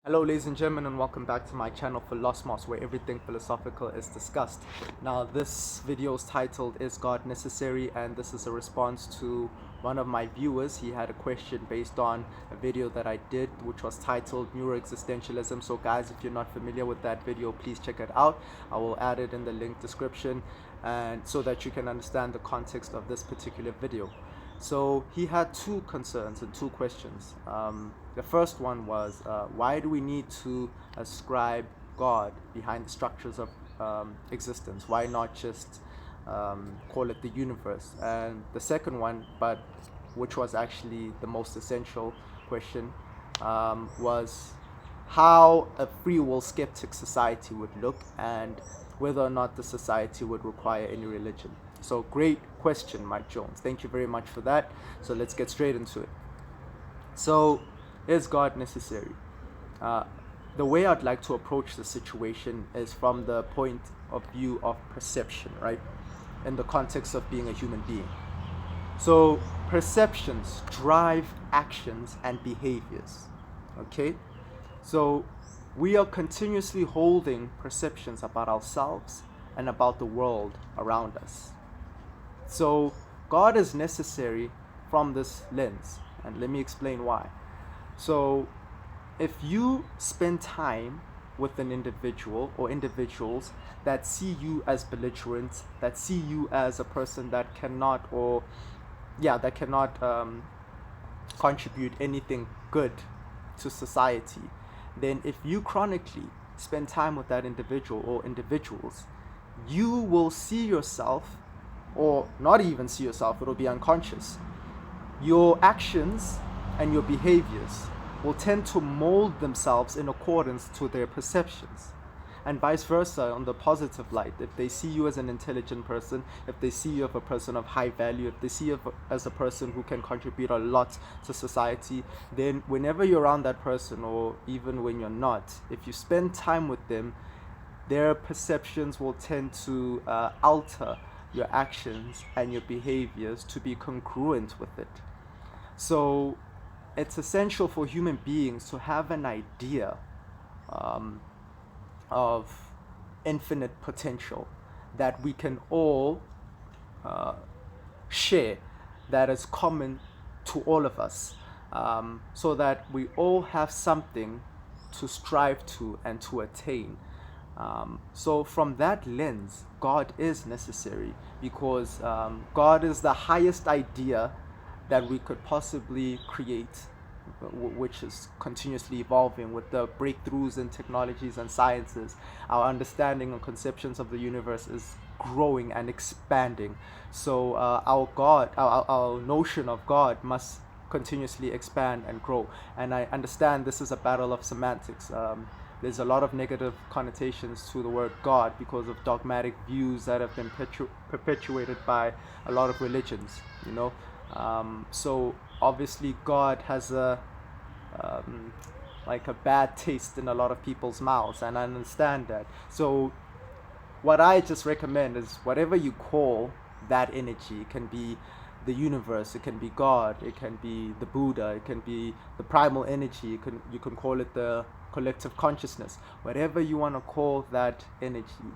Hello ladies and gentlemen, and welcome back to my channel Philosmos, where everything philosophical is discussed. Now this video is titled "Is God Necessary?" and this is a response to one of my viewers. He had a question based on a video that I did, which was titled Neuroexistentialism. So guys, if you're not familiar with that video, please check it out. I will add it in the link description, and so that you can understand the context of this particular video. So he had two concerns and two questions. The first one was, why do we need to ascribe God behind the structures of existence? Why not just call it the universe? And the second one, but which was actually the most essential question, was how a free will skeptic society would look and whether or not the society would require any religion. So great question, Mike Jones. Thank you very much for that. So let's get straight into it. So, is God necessary? The way I'd like to approach the situation is from the point of view of perception, right? In the context of being a human being. So, perceptions drive actions and behaviors, okay? So, we are continuously holding perceptions about ourselves and about the world around us. So God is necessary from this lens, and let me explain why. So if you spend time with an individual or individuals that see you as belligerent, that see you as a person that cannot contribute anything good to society, then if you chronically spend time with that individual or individuals, you will see yourself, or not even see yourself, it'll be unconscious. Your actions and your behaviors will tend to mold themselves in accordance to their perceptions. And vice versa on the positive light. If they see you as an intelligent person, if they see you as a person of high value, if they see you as a person who can contribute a lot to society, then whenever you're around that person, or even when you're not, if you spend time with them, their perceptions will tend to alter your actions and your behaviors to be congruent with it. So it's essential for human beings to have an idea of infinite potential that we can all share, that is common to all of us, so that we all have something to strive to and to attain. So from that lens, God is necessary because God is the highest idea that we could possibly create, which is continuously evolving with the breakthroughs in technologies and sciences. Our understanding and conceptions of the universe is growing and expanding. So our notion of God must continuously expand and grow. And I understand this is a battle of semantics. There's a lot of negative connotations to the word God because of dogmatic views that have been perpetuated by a lot of religions, you know. So obviously God has a bad taste in a lot of people's mouths, and I understand that. So what I just recommend is whatever you call that energy, it can be the universe, it can be God, it can be the Buddha, it can be the primal energy, you can call it the collective consciousness, whatever you want to call that energy,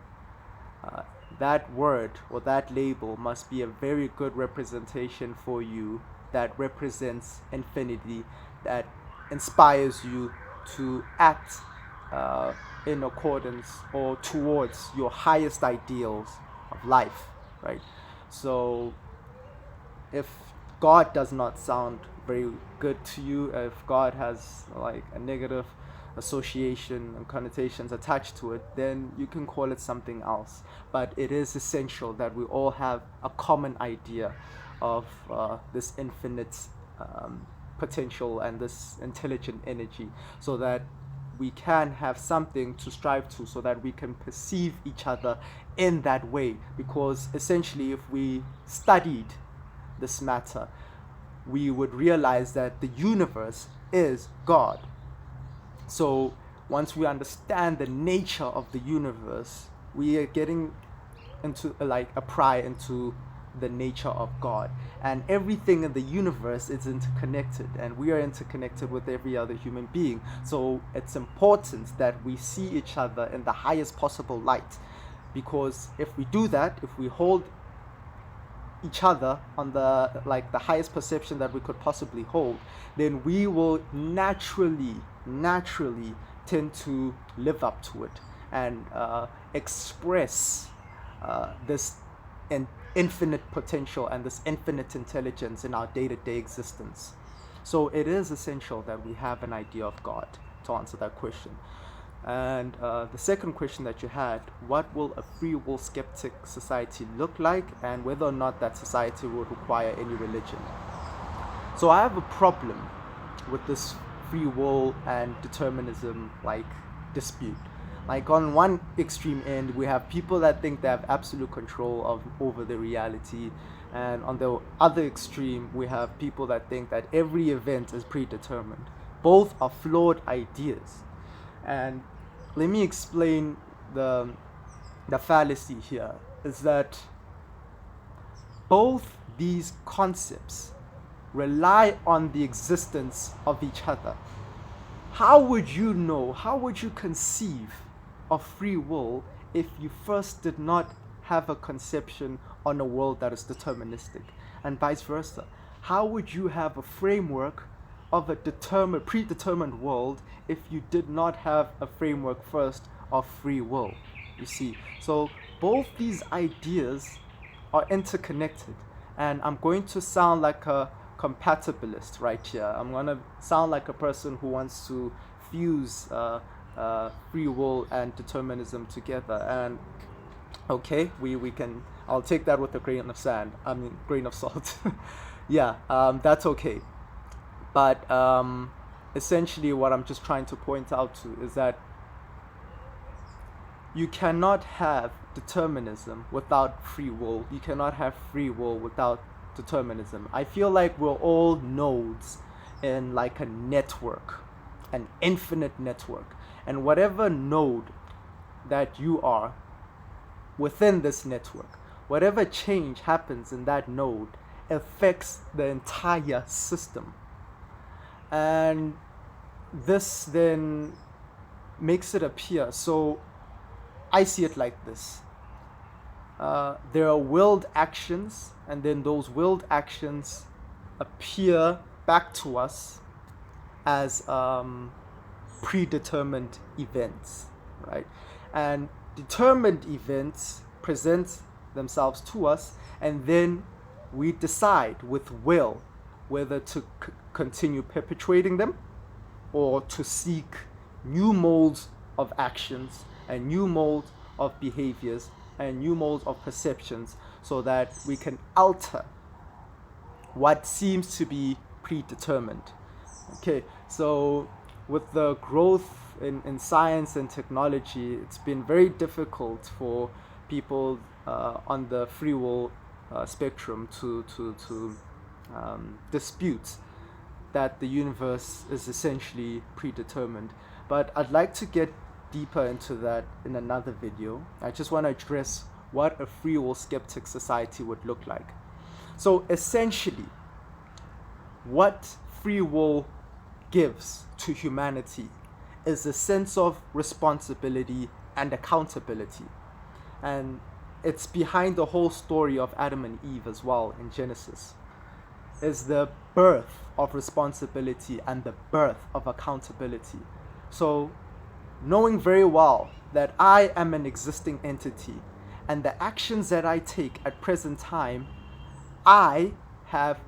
that word or that label must be a very good representation for you, that represents infinity, that inspires you to act in accordance or towards your highest ideals of life, right? So if God does not sound very good to you, if God has like a negative association and connotations attached to it, then you can call it something else. But it is essential that we all have a common idea of this infinite potential and this intelligent energy, so that we can have something to strive to, so that we can perceive each other in that way. Because essentially, if we studied this matter, we would realize that the universe is God. So once we understand the nature of the universe, we are getting into like a pry into the nature of God. And everything in the universe is interconnected, and we are interconnected with every other human being. So it's important that we see each other in the highest possible light, because if we do that, if we hold each other on the highest perception that we could possibly hold, then we will naturally tend to live up to it and express this infinite potential and this infinite intelligence in our day-to-day existence. So it is essential that we have an idea of God, to answer that question. And the second question that you had, what will a free will skeptic society look like, and whether or not that society would require any religion. So I have a problem with this free will and determinism dispute. Like, on one extreme end, we have people that think they have absolute control over the reality, and on the other extreme, we have people that think that every event is predetermined. Both are flawed ideas. And let me explain the fallacy here, is that both these concepts rely on the existence of each other. How would you know, how would you conceive of free will if you first did not have a conception on a world that is deterministic, and vice versa? How would you have a framework of a predetermined world if you did not have a framework first of free will? You see, so both these ideas are interconnected, and I'm going to sound like a compatibilist right here. I'm going to sound like a person who wants to fuse free will and determinism together. And okay, we can, I'll take that with a grain of grain of salt. Yeah, that's okay. But essentially what I'm just trying to point out to is that you cannot have determinism without free will. You cannot have free will without determinism. I feel like we're all nodes in like a network, an infinite network. And whatever node that you are within this network, whatever change happens in that node affects the entire system. And this then makes it appear, so I see it like this. There are willed actions, and then those willed actions appear back to us as predetermined events, right? And determined events present themselves to us, and then we decide with will whether to continue perpetuating them or to seek new molds of actions and new molds of behaviors and new molds of perceptions, so that we can alter what seems to be predetermined. Okay, so with the growth in science and technology, it's been very difficult for people on the free will spectrum to dispute that the universe is essentially predetermined. But I'd like to get deeper into that in another video. I just want to address what a free will skeptic society would look like. So essentially, what free will gives to humanity is a sense of responsibility and accountability. And it's behind the whole story of Adam and Eve as well in Genesis, is the birth of responsibility and the birth of accountability. So knowing very well that I am an existing entity, and the actions that I take at present time, I have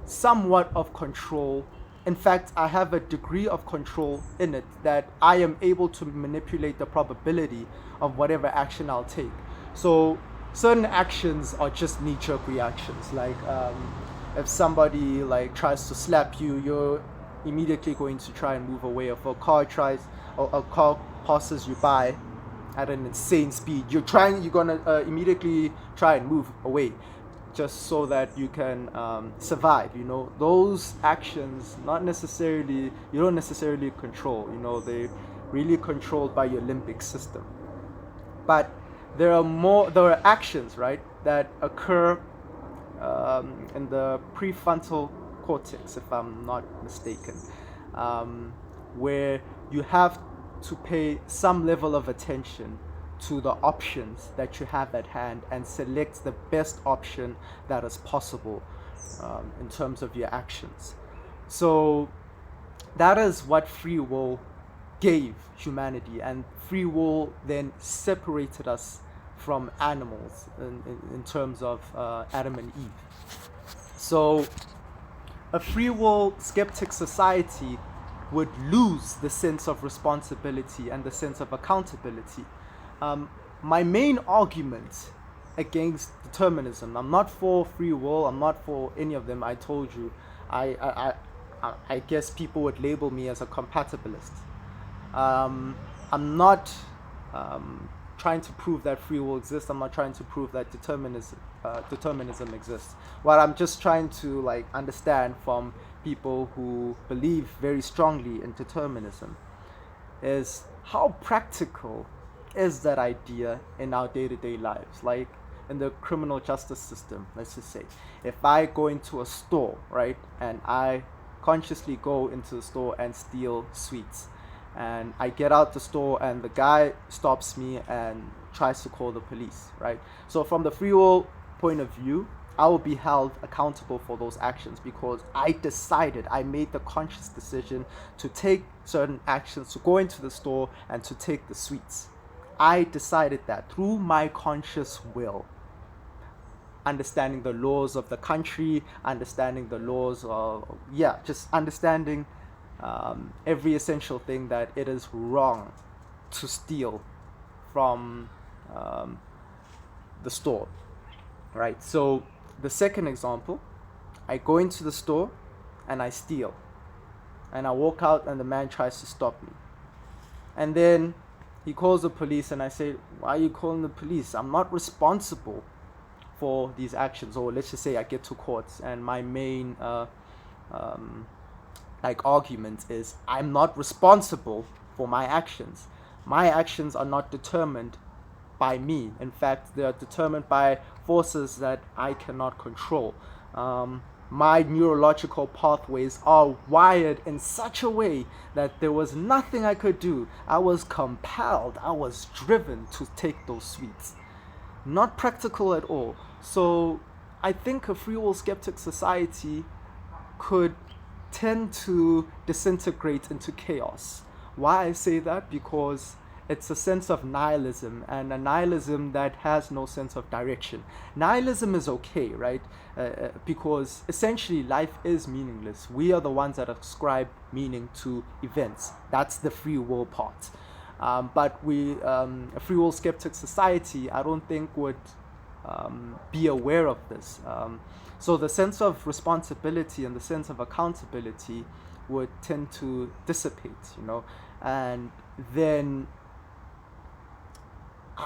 somewhat of control. In fact, I have a degree of control in it, that I am able to manipulate the probability of whatever action I'll take. So certain actions are just knee-jerk reactions. Like if somebody tries to slap you, you're immediately going to try and move away. If a car passes you by at an insane speed, you're gonna immediately try and move away, just so that you can survive. Those actions you don't necessarily control. They're really controlled by your limbic system. But there are actions, right, that occur in the prefrontal cortex, if I'm not mistaken, um, where you have to pay some level of attention to the options that you have at hand and select the best option that is possible in terms of your actions. So that is what free will gave humanity, and free will then separated us from animals in terms of Adam and Eve. So a free will skeptic society would lose the sense of responsibility and the sense of accountability. Um, my main argument against determinism, I'm not for free will, I'm not for any of them. I told you, I guess people would label me as a compatibilist. Um, I'm not trying to prove that free will exists. I'm not trying to prove that determinism exists. What I'm just trying to like understand from people who believe very strongly in determinism is how practical is that idea in our day-to-day lives, like in the criminal justice system. Let's just say if I go into a store, right, and I consciously go into the store and steal sweets, and I get out the store and the guy stops me and tries to call the police, right? So from the free will point of view, I will be held accountable for those actions because I made the conscious decision to take certain actions, to go into the store and to take the sweets. I decided that through my conscious will, understanding the laws of the country, understanding the laws of, just understanding every essential thing, that it is wrong to steal from the store, right? So the second example, I go into the store and I steal, and I walk out and the man tries to stop me, and then he calls the police, and I say, why are you calling the police? I'm not responsible for these actions. Or let's just say I get to court and my main argument is I'm not responsible for my actions. My actions are not determined by me. In fact, they are determined by forces that I cannot control. My neurological pathways are wired in such a way that there was nothing I could do. I was compelled, I was driven to take those sweets. Not practical at all. So I think a free will skeptic society could tend to disintegrate into chaos. Why I say that? Because it's a sense of nihilism, and a nihilism that has no sense of direction. Nihilism is okay, right? Because essentially life is meaningless. We are the ones that ascribe meaning to events. That's the free will part. But a free will skeptic society, I don't think would be aware of this. So the sense of responsibility and the sense of accountability would tend to dissipate, and then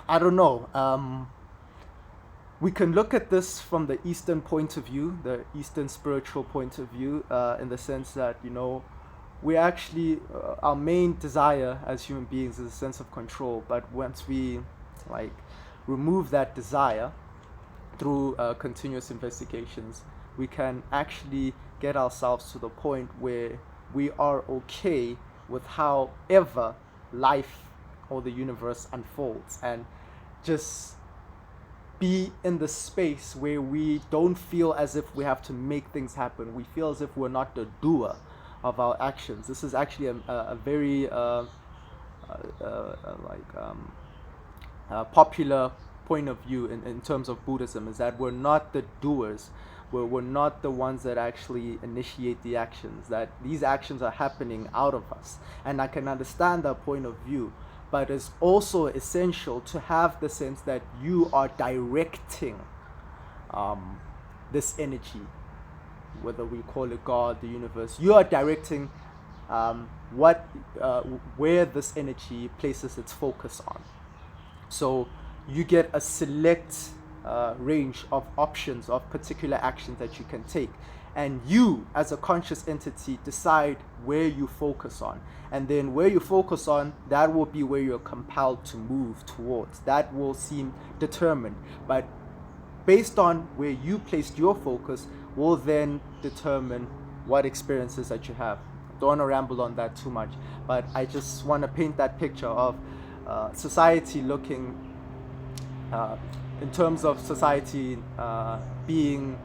I don't know. We can look at this from the Eastern point of view, the Eastern spiritual point of view, in the sense that, we actually, our main desire as human beings is a sense of control. But once we remove that desire through continuous investigations, we can actually get ourselves to the point where we are okay with however life or the universe unfolds, and just be in the space where we don't feel as if we have to make things happen. We feel as if we're not the doer of our actions. This is actually a very popular point of view in terms of Buddhism, is that we're not the doers. We're not the ones that actually initiate the actions, that these actions are happening out of us. And I can understand that point of view, but it's also essential to have the sense that you are directing this energy, whether we call it God, the universe. You are directing where this energy places its focus on. So you get a select range of options of particular actions that you can take, and you as a conscious entity decide where you focus on, and then where you focus on, that will be where you're compelled to move towards. That will seem determined, but based on where you placed your focus will then determine what experiences that you have. Don't want to ramble on that too much, but I just want to paint that picture of society looking uh, in terms of society being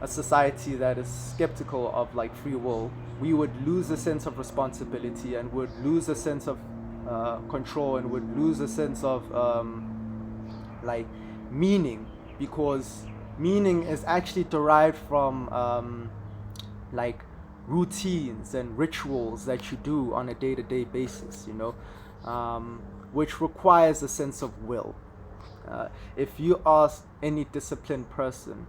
a society that is skeptical of like free will. We would lose a sense of responsibility and would lose a sense of control and would lose a sense of like meaning, because meaning is actually derived from like routines and rituals that you do on a day-to-day basis, which requires a sense of will. If you ask any disciplined person,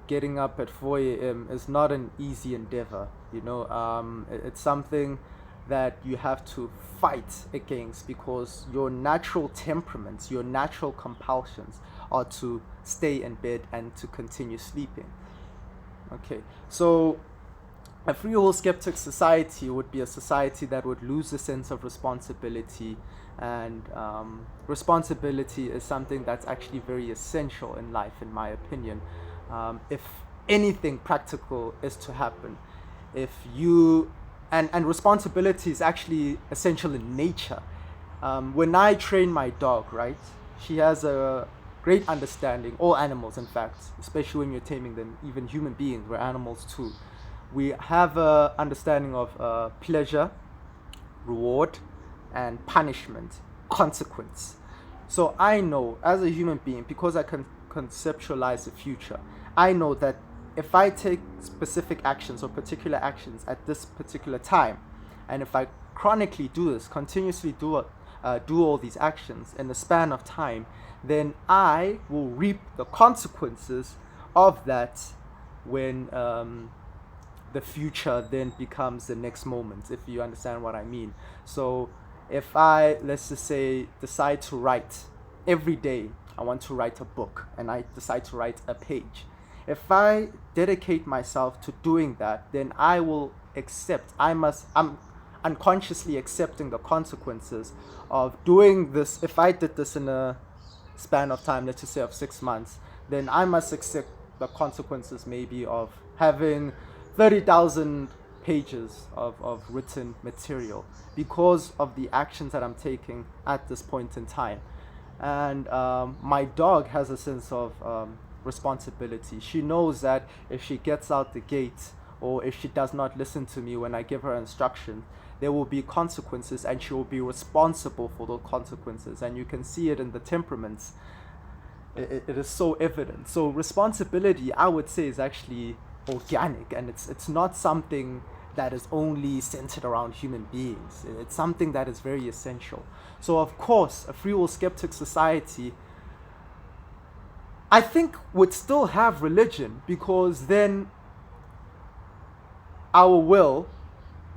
getting up at 4 a.m. is not an easy endeavor. It's something that you have to fight against, because your natural temperaments, your natural compulsions are to stay in bed and to continue sleeping. Okay, so a free will skeptic society would be a society that would lose a sense of responsibility, and responsibility is something that's actually very essential in life, in my opinion. If anything practical is to happen, if you and responsibility is actually essential in nature. When I train my dog, right, she has a great understanding, all animals in fact, especially when you're taming them, even human beings, we're animals too. We have a understanding of pleasure, reward, and punishment, consequence. So I know as a human being, because I can conceptualize the future, I know that if I take specific actions or particular actions at this particular time, and if I chronically do this, continuously do all these actions in the span of time, then I will reap the consequences of that when the future then becomes the next moment, if you understand what I mean. So if I, let's just say, decide to write every day, I want to write a book, and I decide to write a page. If I dedicate myself to doing that, then I will I'm unconsciously accepting the consequences of doing this. If I did this in a span of time, let's just say of 6 months, then I must accept the consequences maybe of having 30,000 pages of written material because of the actions that I'm taking at this point in time. And my dog has a sense of responsibility. She knows that if she gets out the gate, or if she does not listen to me when I give her instruction, there will be consequences, and she will be responsible for those consequences. And you can see it in the temperaments. It is so evident. So responsibility, I would say, is actually organic, and it's not something that is only centered around human beings. It's something that is very essential. So of course, a free will skeptic society, I think, would still have religion, because then our will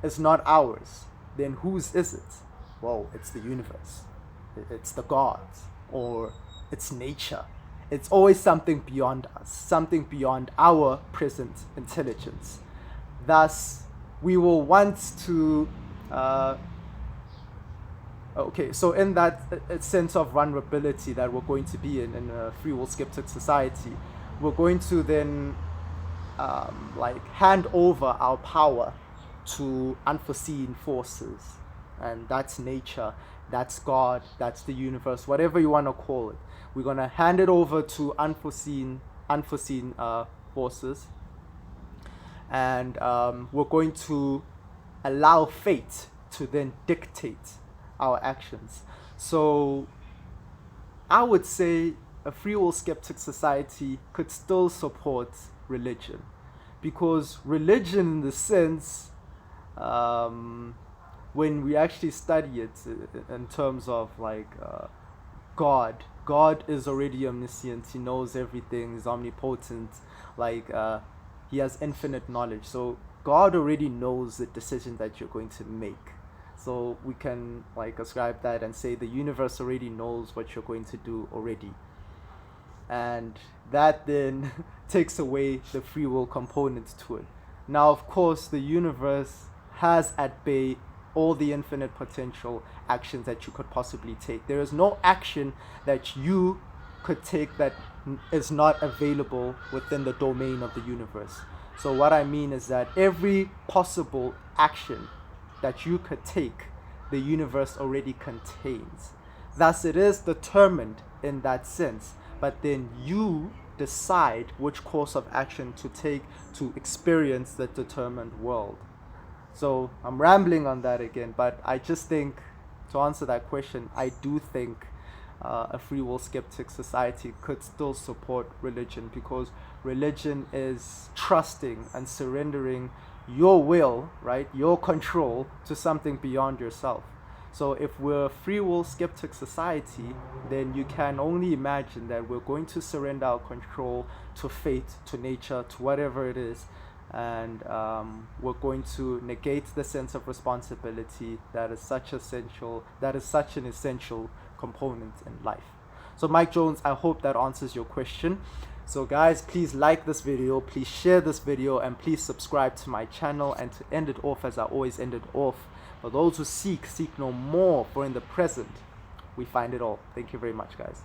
is not ours. Then whose is it? Well, it's the universe. It's the gods, or it's nature. It's always something beyond us, something beyond our present intelligence. Thus, we will want to okay, so in that sense of vulnerability that we're going to be in a free will skeptic society, we're going to then like hand over our power to unforeseen forces, and that's nature, that's God, that's the universe, whatever you want to call it. We're going to hand it over to unforeseen forces, and we're going to allow fate to then dictate our actions. So I would say a free will skeptic society could still support religion, because religion, in the sense, when we actually study it in terms of like God is already omniscient. He knows everything. He's omnipotent. Like he has infinite knowledge. So God already knows the decision that you're going to make. So we can like ascribe that and say the universe already knows what you're going to do already. And that then takes away the free will component to it. Now, of course, the universe has at bay all the infinite potential actions that you could possibly take. There is no action that you could take that is not available within the domain of the universe. So what I mean is that every possible action that you could take, the universe already contains. Thus, it is determined in that sense, but then you decide which course of action to take to experience the determined world. So I'm rambling on that again, but I just think, to answer that question, I do think a free will skeptic society could still support religion, because religion is trusting and surrendering your will, right, your control, to something beyond yourself. So if we're a free will skeptic society, then you can only imagine that we're going to surrender our control to fate, to nature, to whatever it is, and we're going to negate the sense of responsibility that is such an essential component in life. So Mike Jones, I hope that answers your question. So guys, please like this video, please share this video, and please subscribe to my channel. And to end it off, as I always end it off, for those who seek no more, for in the present we find it all. Thank you very much, guys.